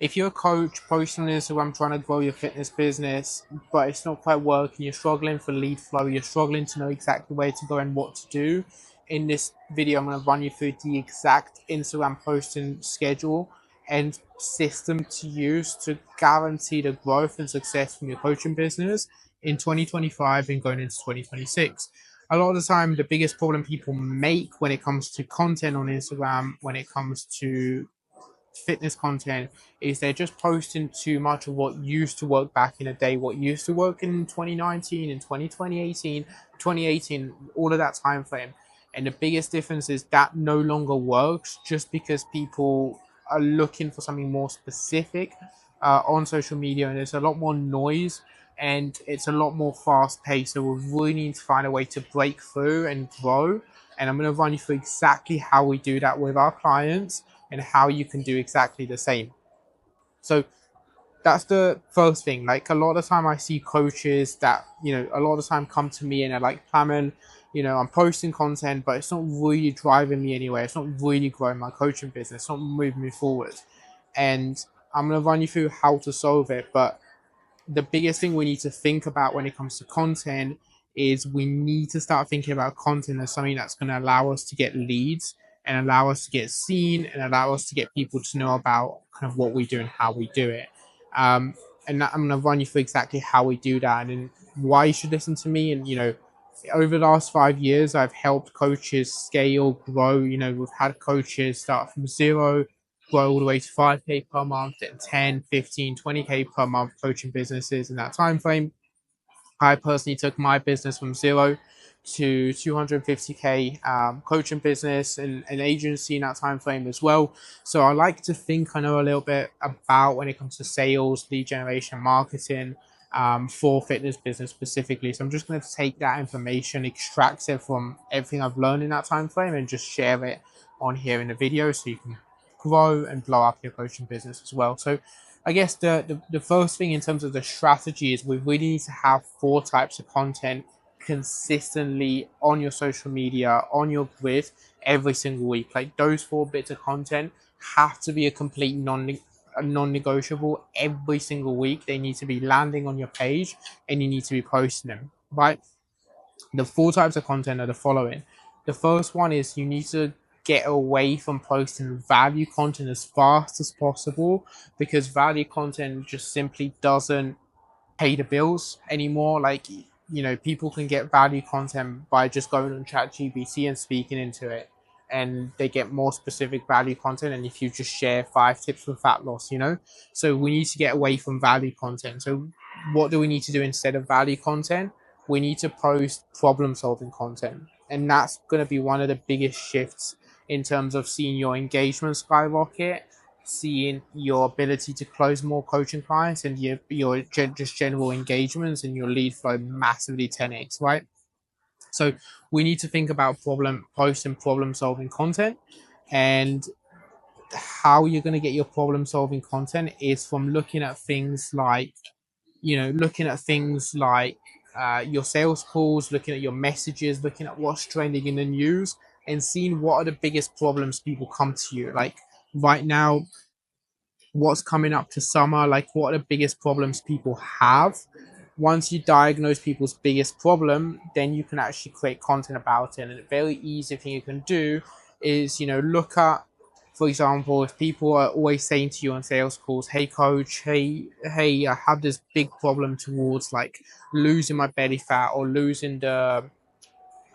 if you're a coach posting on Instagram trying to grow your fitness business, but it's not quite working, you're struggling for lead flow, you're struggling to know exactly where to go and what to do, in this video, I'm going to run you through the exact Instagram posting schedule and system to use to guarantee the growth and success from your coaching business in 2025 and going into 2026. A lot of the time, the biggest problem people make when it comes to content on Instagram, when it comes to fitness content, is they're just posting too much of what used to work back in the day, what used to work in 2019 and 2018, all of that time frame. And the biggest difference is that no longer works just because people are looking for something more specific on social media, and there's a lot more noise and it's a lot more fast paced. So we really need to find a way to break through and grow. And I'm going to run you through exactly how we do that with our clients and how you can do exactly the same. So that's the first thing. Like, a lot of the time I see coaches that, a lot of the time come to me and they're like, Plamen, I'm posting content, but it's not really driving me anywhere. It's not really growing my coaching business. It's not moving me forward. And I'm going to run you through how to solve it. But the biggest thing we need to think about when it comes to content is we need to start thinking about content as something that's going to allow us to get leads and allow us to get seen and allow us to get people to know about kind of what we do and how we do it. And I'm going to run you through exactly how we do that and why you should listen to me. And, over the last 5 years, I've helped coaches scale, grow. We've had coaches start from zero, grow all the way to 5K per month, and 10, 15, 20K per month coaching businesses in that time frame. I personally took my business from zero to 250K coaching business and an agency in that time frame as well. So I like to think I know a little bit about when it comes to sales, lead generation, marketing for fitness business specifically. So I'm just going to take that information, extract it from everything I've learned in that time frame, and just share it on here in the video so you can grow and blow up your coaching business as well. So I guess the first thing in terms of the strategy is we really need to have 4 types of content consistently on your social media, on your grid every single week. Like, those 4 bits of content have to be a complete non-negotiable every single week. They need to be landing on your page and you need to be posting them, right? The 4 types of content are the following. The first one is you need to get away from posting value content as fast as possible, because value content just simply doesn't pay the bills anymore. Like, people can get value content by just going on ChatGPT and speaking into it, and they get more specific value content. And if you just share 5 tips for fat loss, so we need to get away from value content. So what do we need to do instead of value content? We need to post problem solving content, and that's going to be one of the biggest shifts in terms of seeing your engagement skyrocket, seeing your ability to close more coaching clients, and your just general engagements and your lead flow massively 10x, right? So we need to think about problem solving content. And how you're going to get your problem solving content is from looking at things like your sales calls, looking at your messages, looking at what's trending in the news, and seeing what are the biggest problems people come to you. Like, right now, what's coming up to summer, like, what are the biggest problems people have. Once you diagnose people's biggest problem, then you can actually create content about it. And a very easy thing you can do is, look at, for example, if people are always saying to you on sales calls, hey coach, hey, I have this big problem towards like losing my belly fat or losing the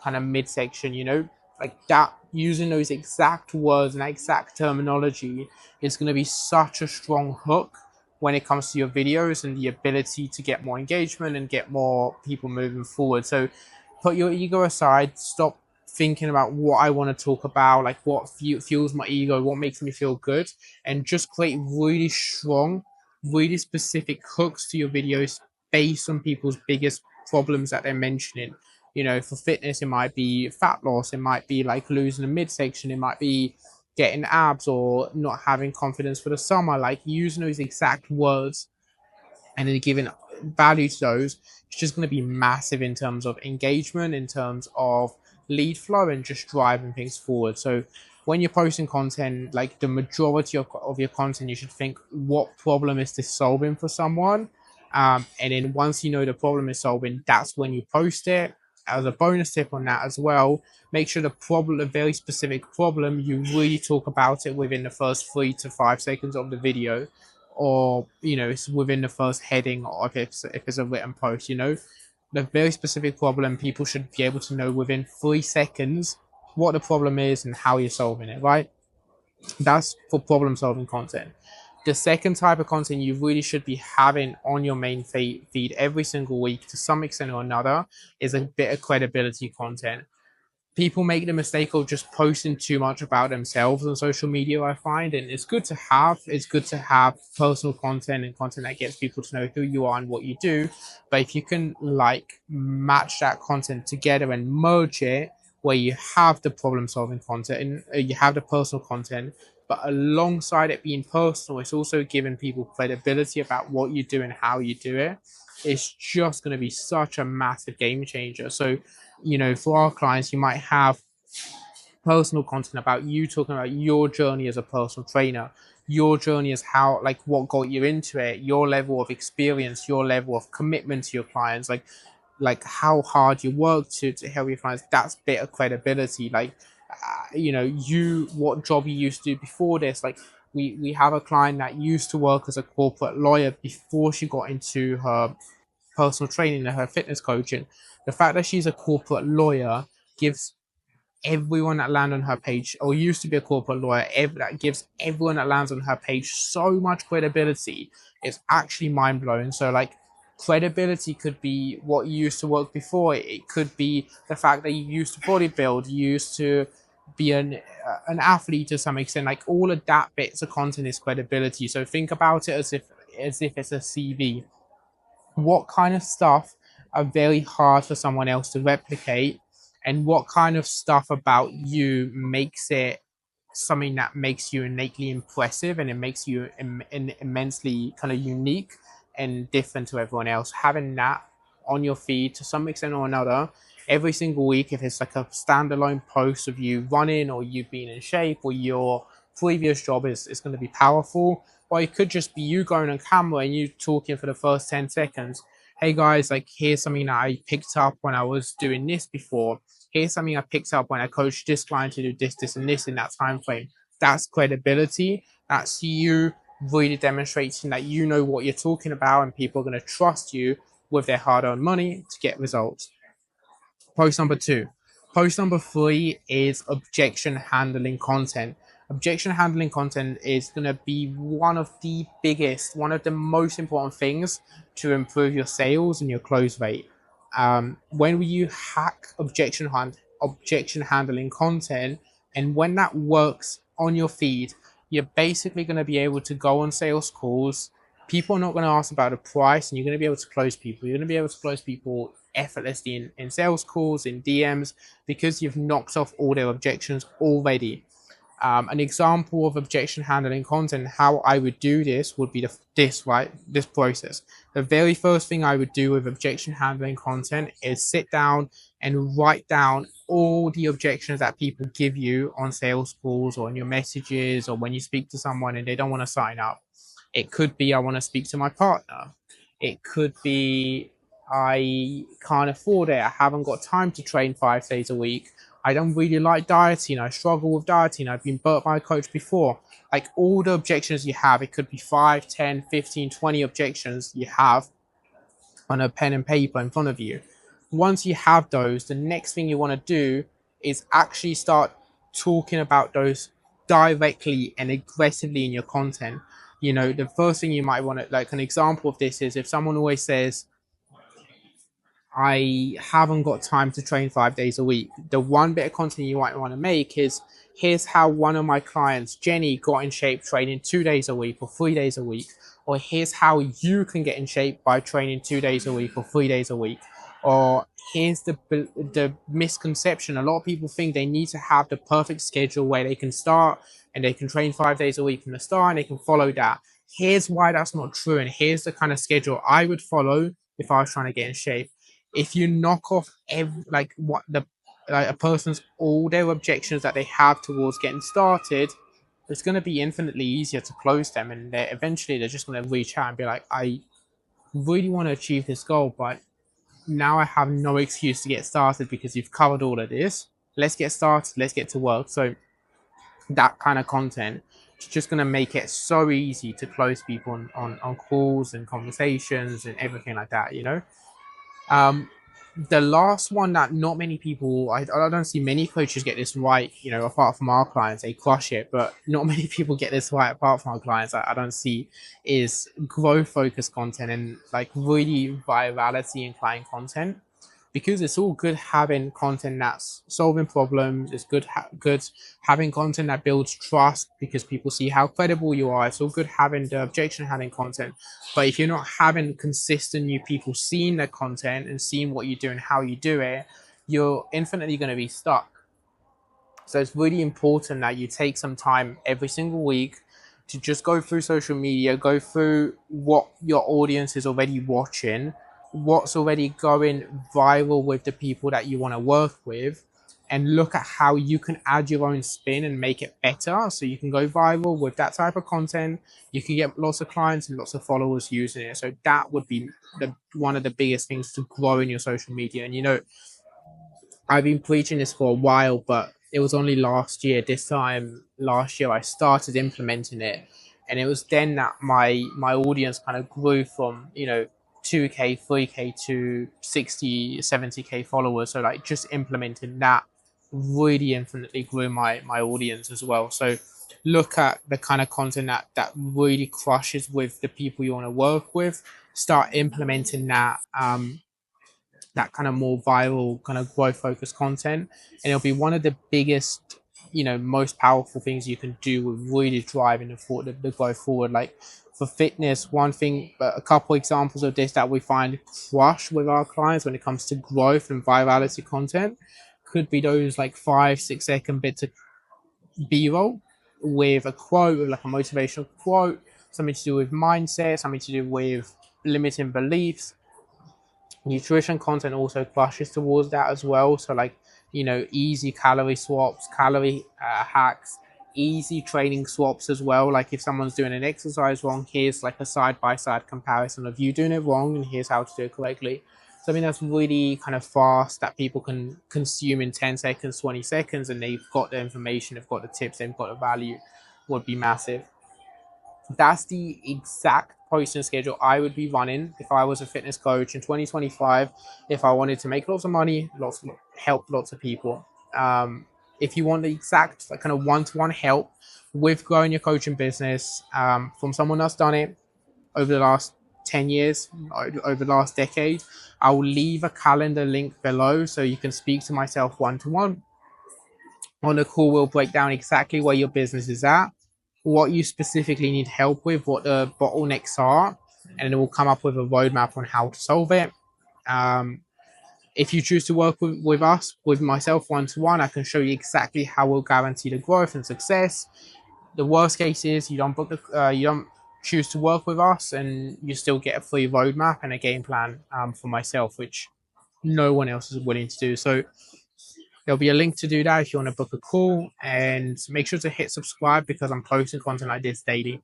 kind of midsection, like that, using those exact words and that exact terminology is going to be such a strong hook when it comes to your videos and the ability to get more engagement and get more people moving forward. So put your ego aside, stop thinking about what I want to talk about, like what fuels my ego, what makes me feel good, and just create really strong, really specific hooks to your videos based on people's biggest problems that they're mentioning. For fitness, it might be fat loss, it might be like losing a midsection, it might be getting abs or not having confidence for the summer. Like, using those exact words and then giving value to those, it's just going to be massive in terms of engagement, in terms of lead flow, and just driving things forward. So when you're posting content, like the majority of your content, you should think, what problem is this solving for someone? And then once you know the problem is solving, that's when you post it. As a bonus tip on that as well, make sure the problem, a very specific problem, you really talk about it within the first 3 to 5 seconds of the video, or it's within the first heading, or if it's a written post. The very specific problem, people should be able to know within 3 seconds what the problem is and how you're solving it, right? That's for problem solving content. The second type of content you really should be having on your main feed every single week to some extent or another is a bit of credibility content. People make the mistake of just posting too much about themselves on social media, I find, and it's good to have personal content and content that gets people to know who you are and what you do. But if you can match that content together and merge it, where you have the problem solving content and you have the personal content, but alongside it being personal, it's also giving people credibility about what you do and how you do it. It's just going to be such a massive game changer. So for our clients, you might have personal content about you talking about your journey as a personal trainer, your journey as how, what got you into it, your level of experience, your level of commitment to your clients, how hard you work to help your clients. That's bit of credibility. What job you used to do before this. We have a client that used to work as a corporate lawyer before she got into her personal training and her fitness coaching. The fact that she's a corporate lawyer gives everyone that land on her page, or used to be a corporate lawyer, that gives everyone that lands on her page so much credibility. It's actually mind-blowing. So credibility could be what you used to work before. It could be the fact that you used to bodybuild, you used to be an athlete to some extent. All of that bits of content is credibility. So think about it as if it's a CV. What kind of stuff are very hard for someone else to replicate, and what kind of stuff about you makes it something that makes you innately impressive, and it makes you immensely kind of unique and different to everyone else. Having that on your feed to some extent or another every single week, if it's like a standalone post of you running or you being in shape or your previous job, is going to be powerful. Or it could just be you going on camera and you talking for the first 10 seconds. Hey guys, here's something that I picked up when I was doing this before. Here's something I picked up when I coached this client to do this, and this in that time frame. That's credibility. That's you really demonstrating that you know what you're talking about, and people are going to trust you with their hard-earned money to get results. Post number 2. Post number 3 is objection handling content. Objection handling content is going to be one of the most important things to improve your sales and your close rate. When you hack objection handling content, and when that works on your feed, you're basically going to be able to go on sales calls. People are not going to ask about the price, and you're going to be able to close people. You're going to be able to close people effortlessly in sales calls, in DMs, because you've knocked off all their objections already. An example of objection handling content, how I would do this would be this process. The very first thing I would do with objection handling content is sit down and write down all the objections that people give you on sales calls or in your messages, or when you speak to someone and they don't want to sign up. It could be, I want to speak to my partner. It could be, I can't afford it. I haven't got time to train 5 days a week. I don't really like dieting. I struggle with dieting. I've been burnt by a coach before. All the objections you have, it could be 5, 10, 15, 20 objections you have on a pen and paper in front of you. Once you have those, the next thing you want to do is actually start talking about those directly and aggressively in your content. The first thing you might want to, an example of this is if someone always says, I haven't got time to train 5 days a week. The one bit of content you might want to make is, here's how one of my clients, Jenny, got in shape training 2 days a week or 3 days a week. Or here's how you can get in shape by training 2 days a week or 3 days a week. Or here's the misconception. A lot of people think they need to have the perfect schedule where they can start and they can train 5 days a week from the start and they can follow that. Here's why that's not true. And here's the kind of schedule I would follow if I was trying to get in shape. If you knock off like a person's all their objections that they have towards getting started, it's going to be infinitely easier to close them, and eventually they're just going to reach out and be like, I really want to achieve this goal, but now I have no excuse to get started because you've covered all of this. Let's get started. Let's get to work. So that kind of content is just going to make it so easy to close people on calls and conversations and everything like that, you know? Um, the last one that not many people, I don't see many coaches get this right, you know, apart from our clients, they crush it, but not many people get this right apart from our clients. I don't see is growth focused content and like really virality and client content, because it's all good having content that's solving problems. It's good having content that builds trust because people see how credible you are. It's all good having the objection having content, but if you're not having consistent new people seeing the content and seeing what you do and how you do it, you're infinitely going to be stuck. So it's really important that you take some time every single week to just go through social media, go through what your audience is already watching, what's already going viral with the people that you want to work with, and look at how you can add your own spin and make it better so you can go viral with that type of content. You can get lots of clients and lots of followers using it. So that would be one of the biggest things to grow in your social media. And you know, I've been preaching this for a while, but it was only last year. This time last year, I started implementing it, and it was then that my audience kind of grew from 2K, 3K to 60, 70K followers. So like just implementing that really infinitely grew my audience as well. So look at the kind of content that really crushes with the people you want to work with. Start implementing that kind of more viral kind of growth focused content, and it'll be one of the biggest, most powerful things you can do with really driving the growth forward. Like for fitness, one thing, a couple examples of this that we find crush with our clients when it comes to growth and virality content could be those like 5-6 second bits of b-roll with a quote, with like a motivational quote, something to do with mindset, something to do with limiting beliefs. Nutrition content also crushes towards that as well. So like, easy calorie swaps, calorie hacks, easy training swaps as well. Like if someone's doing an exercise wrong, here's like a side by side comparison of you doing it wrong and here's how to do it correctly. Something that's really kind of fast that people can consume in 10 seconds, 20 seconds, and they've got the information, they've got the tips, they've got the value, would be massive. That's the exact posting schedule I would be running if I was a fitness coach in 2025, if I wanted to make lots of money, help lots of people. If you want the exact kind of one-to-one help with growing your coaching business from someone that's done it over the last 10 years, over the last decade, I'll leave a calendar link below so you can speak to myself one-to-one. On the call, we'll break down exactly where your business is at, what you specifically need help with, what the bottlenecks are, and then we'll come up with a roadmap on how to solve it. If you choose to work with us, with myself one-to-one, I can show you exactly how we'll guarantee the growth and success. The worst case is you don't you don't choose to work with us, and you still get a free roadmap and a game plan for myself, which no one else is willing to do. So there'll be a link to do that if you want to book a call, and make sure to hit subscribe because I'm posting content like this daily.